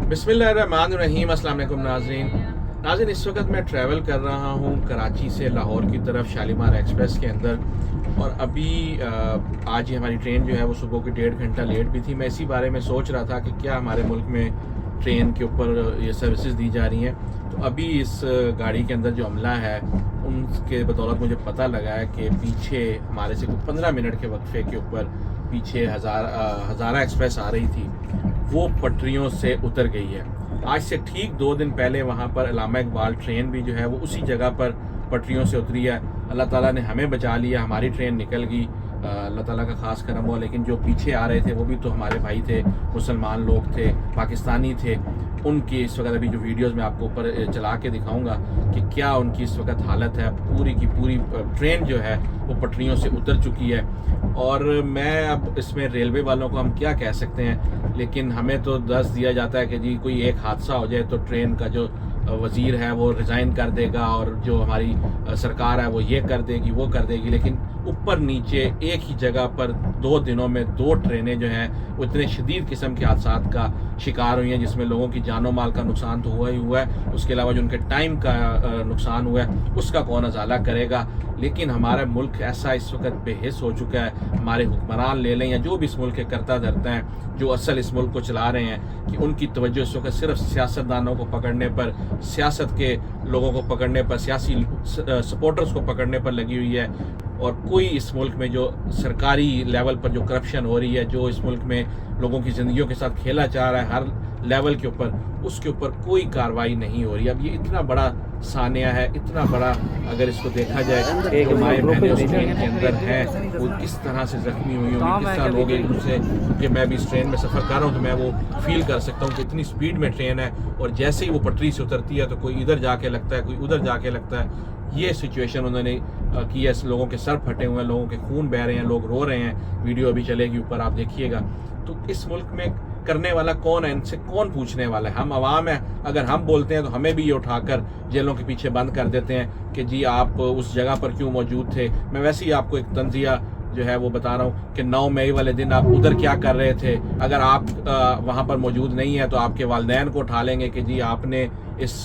बिस्मिल्लाहिर्रहमानिर्रहीम। अस्सलाम वालेकुम नाज़रीन, इस वक्त मैं ट्रैवल कर रहा हूँ कराची से लाहौर की तरफ शालीमार एक्सप्रेस के अंदर। और अभी आज ही हमारी ट्रेन जो है वो सुबह की 1.5 घंटा लेट भी थी। मैं इसी बारे में सोच रहा था कि क्या हमारे मुल्क में ट्रेन के ऊपर ये सर्विसेज दी जा रही हैं। तो अभी इस गाड़ी के अंदर जो अमला है उनके बदौलत मुझे पता लगा है कि पीछे हमारे से कुछ 15 मिनट के वक्फे के ऊपर पीछे हज़ारा एक्सप्रेस आ रही थी, वो पटरियों से उतर गई है। आज से ठीक 2 दिन पहले वहाँ पर अल्लामा इकबाल ट्रेन भी जो है वो उसी जगह पर पटरियों से उतरी है। अल्लाह ताला ने हमें बचा लिया, हमारी ट्रेन निकल गई, अल्लाह ताला का ख़ास करम हुआ। लेकिन जो पीछे आ रहे थे वो भी तो हमारे भाई थे, मुसलमान लोग थे, पाकिस्तानी थे। उनकी इस वक्त अभी जो वीडियोस मैं आपको ऊपर चला के दिखाऊंगा कि क्या उनकी इस वक्त हालत है। पूरी की पूरी ट्रेन जो है वो पटरियों से उतर चुकी है। और मैं अब इसमें रेलवे वालों को हम क्या कह सकते हैं, लेकिन हमें तो दस दिया जाता है कि जी कोई एक हादसा हो जाए तो ट्रेन का जो वज़ीर है वो रिज़ाइन कर देगा और जो हमारी सरकार है वो ये कर देगी वो कर देगी। लेकिन ऊपर नीचे एक ही जगह पर 2 दिनों में 2 ट्रेनें जो हैं वो इतने शदीद किस्म के हादसात का शिकार हुई हैं, जिसमें लोगों की जानो माल का नुकसान तो हुआ ही हुआ है, उसके अलावा जो उनके टाइम का नुकसान हुआ है उसका कौन अजाला करेगा। लेकिन हमारा मुल्क ऐसा इस वक्त बेहिस हो चुका है, हमारे हुक्मरान ले लें या जो भी इस मुल्क के करता धरता हैं, जो असल इस मुल्क को चला रहे हैं, कि उनकी तवज्जो इस वक्त सिर्फ सियासतदानों को पकड़ने पर, सियासत के लोगों को पकड़ने पर, सियासी सपोर्टर्स को पकड़ने पर लगी हुई है। और कोई इस मुल्क में जो सरकारी लेवल पर जो करप्शन हो रही है, जो इस मुल्क में लोगों की ज़िंदगियों के साथ खेला जा रहा है हर लेवल के ऊपर, उसके ऊपर कोई कार्रवाई नहीं हो रही। अब ये इतना बड़ा सानिया है, इतना बड़ा, अगर इसको देखा जाए एक माए बहनें उस ट्रेन के अंदर हैं, वो किस तरह से जख्मी हुई होंगी, किस तरह लोग एक दूसरे, क्योंकि मैं भी इस ट्रेन में सफ़र कर रहा हूँ तो मैं वो फील कर सकता हूँ कि इतनी स्पीड में ट्रेन है और जैसे ही वो पटरी से उतरती है तो कोई इधर जाके लगता है, कोई उधर जाके लगता है। ये सिचुएशन उन्होंने की है। लोगों के सर फटे हुए हैं, लोगों के खून बह रहे हैं, लोग रो रहे हैं। वीडियो अभी चलेगी ऊपर, आप देखिएगा। तो इस मुल्क में करने वाला कौन है, इनसे कौन पूछने वाला है? हम आवाम है, अगर हम बोलते हैं तो हमें भी ये उठाकर जेलों के पीछे बंद कर देते हैं कि जी आप उस जगह पर क्यों मौजूद थे। मैं वैसे ही आपको एक तंजिया जो है वो बता रहा हूँ कि 9 मई वाले दिन आप उधर क्या कर रहे थे। अगर आप वहाँ पर मौजूद नहीं है तो आपके वालिदैन को उठा लेंगे कि जी आपने इस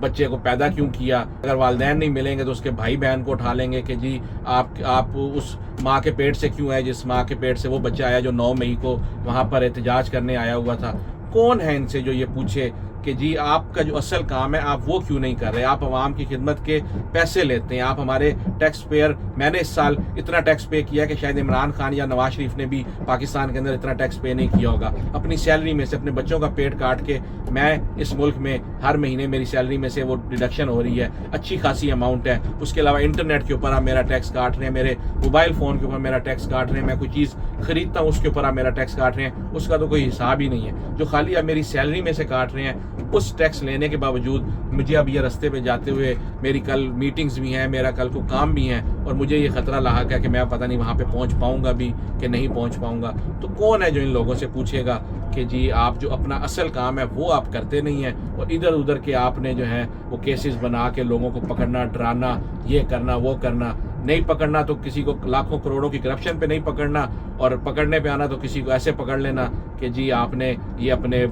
बच्चे को पैदा क्यों किया। अगर वालिदैन नहीं मिलेंगे तो उसके भाई बहन को उठा लेंगे कि जी आप उस माँ के पेट से क्यों है, जिस माँ के पेट से वो बच्चा आया जो 9 मई को वहाँ पर एहतजाज करने आया हुआ था। कौन है इनसे जो ये पूछे कि जी आपका जो असल काम है आप वो क्यों नहीं कर रहे। आप आवाम की खिदमत के पैसे लेते हैं, आप हमारे टैक्स पेयर। मैंने इस साल इतना टैक्स पे किया कि शायद इमरान खान या नवाज शरीफ ने भी पाकिस्तान के अंदर इतना टैक्स पे नहीं किया होगा। अपनी सैलरी में से अपने बच्चों का पेट काट के मैं इस मुल्क में हर महीने मेरी सैलरी में से वो डिडक्शन हो रही है, अच्छी खासी अमाउंट है। उसके अलावा इंटरनेट के ऊपर आप मेरा टैक्स काट रहे हैं, मेरे मोबाइल फ़ोन के ऊपर मेरा टैक्स काट रहे हैं, मैं कोई चीज़ खरीदता हूँ उसके ऊपर आप मेरा टैक्स काट रहे हैं, उसका तो कोई हिसाब ही नहीं है। जो खाली आप मेरी सैलरी में से काट रहे हैं, उस टैक्स लेने के बावजूद मुझे अब ये रास्ते पे जाते हुए मेरी कल मीटिंग्स भी हैं, मेरा कल को काम भी है और मुझे ये ख़तरा लाहक है कि मैं पता नहीं वहाँ पे पहुँच पाऊँगा भी कि नहीं पहुँच पाऊँगा। तो कौन है जो इन लोगों से पूछेगा कि जी आप जो अपना असल काम है वो आप करते नहीं हैं और इधर उधर के आपने जो है वो केसेस बना के लोगों को पकड़ना, डराना, ये करना वो करना। नहीं पकड़ना तो किसी को लाखों करोड़ों की करप्शन पे नहीं पकड़ना, और पकड़ने पे आना तो किसी को ऐसे पकड़ लेना कि जी आपने ये अपने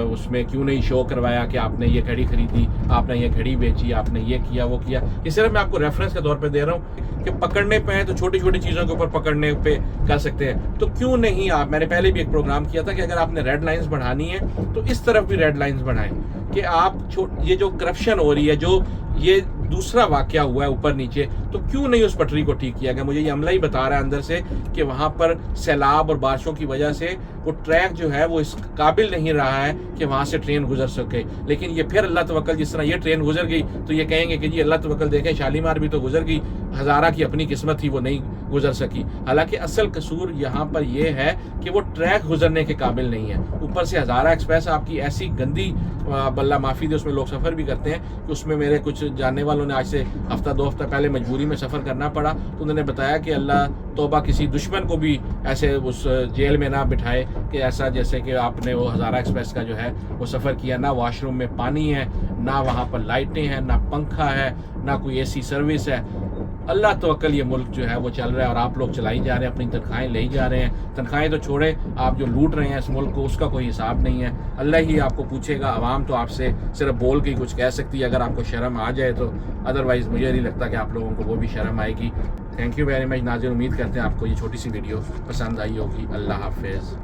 उसमें क्यों नहीं शो करवाया कि आपने ये घड़ी खरीदी, आपने ये घड़ी बेची, आपने ये किया वो किया। ये सिर्फ मैं आपको रेफरेंस के तौर पे दे रहा हूँ कि पकड़ने पे हैं तो छोटी छोटी चीज़ों के ऊपर पकड़ने पे कर सकते हैं। तो क्यों नहीं आप, मैंने पहले भी एक प्रोग्राम किया था कि अगर आपने रेड लाइन्स बढ़ानी है तो इस तरफ भी रेड लाइन्स बढ़ाएं कि आप ये जो करप्शन हो रही है, जो ये दूसरा वाकया हुआ है ऊपर नीचे, तो क्यों नहीं उस पटरी को ठीक किया गया। मुझे ये अमला ही बता रहा है अंदर से कि वहाँ पर सैलाब और बारिशों की वजह से वो ट्रैक जो है वो इस काबिल नहीं रहा है कि वहाँ से ट्रेन गुजर सके। लेकिन ये फिर अल्लाह तवक्कल, जिस तरह ये ट्रेन गुजर गई तो ये कहेंगे कि जी अल्लाह तवक्कल, देखें शालीमार भी तो गुजर गई, हज़ारा की अपनी किस्मत थी वो नहीं गुजर सकी। हालांकि असल कसूर यहाँ पर यह है कि वो ट्रैक गुजरने के काबिल नहीं है। ऊपर से हज़ारा एक्सप्रेस आपकी ऐसी गंदी, बल्ला माफ़ी दे, उसमें लोग सफ़र भी करते हैं कि उसमें मेरे कुछ जानने वालों ने आज से हफ्ता 2 हफ्ता पहले मजबूरी में सफ़र करना पड़ा, तो उन्होंने बताया कि अल्लाह तौबा किसी दुश्मन को भी ऐसे उस जेल में ना बिठाए कि ऐसा जैसे कि आपने वो हज़ारा एक्सप्रेस का जो है वो सफ़र किया। ना वॉशरूम में पानी है, ना वहाँ पर लाइटें हैं, ना पंखा है, ना कोई एसी सर्विस है। اللہ توکل یہ ملک جو ہے وہ چل رہا ہے اور آپ لوگ چلائی جا رہے ہیں، اپنی تنخواہیں لے ہی جا رہے ہیں. تنخواہیں تو چھوڑیں، آپ جو لوٹ رہے ہیں اس ملک کو اس کا کوئی حساب نہیں ہے. اللہ ہی آپ کو پوچھے گا. عوام تو آپ سے صرف بول کے ہی کچھ کہہ سکتی ہے اگر آپ کو شرم آ جائے تو، ادروائز مجھے نہیں لگتا کہ آپ لوگوں کو وہ بھی شرم آئے گی. تھینک یو ویری مچ ناظرین، امید کرتے ہیں آپ کو یہ چھوٹی سی ویڈیو پسند آئی ہوگی. اللہ حافظ.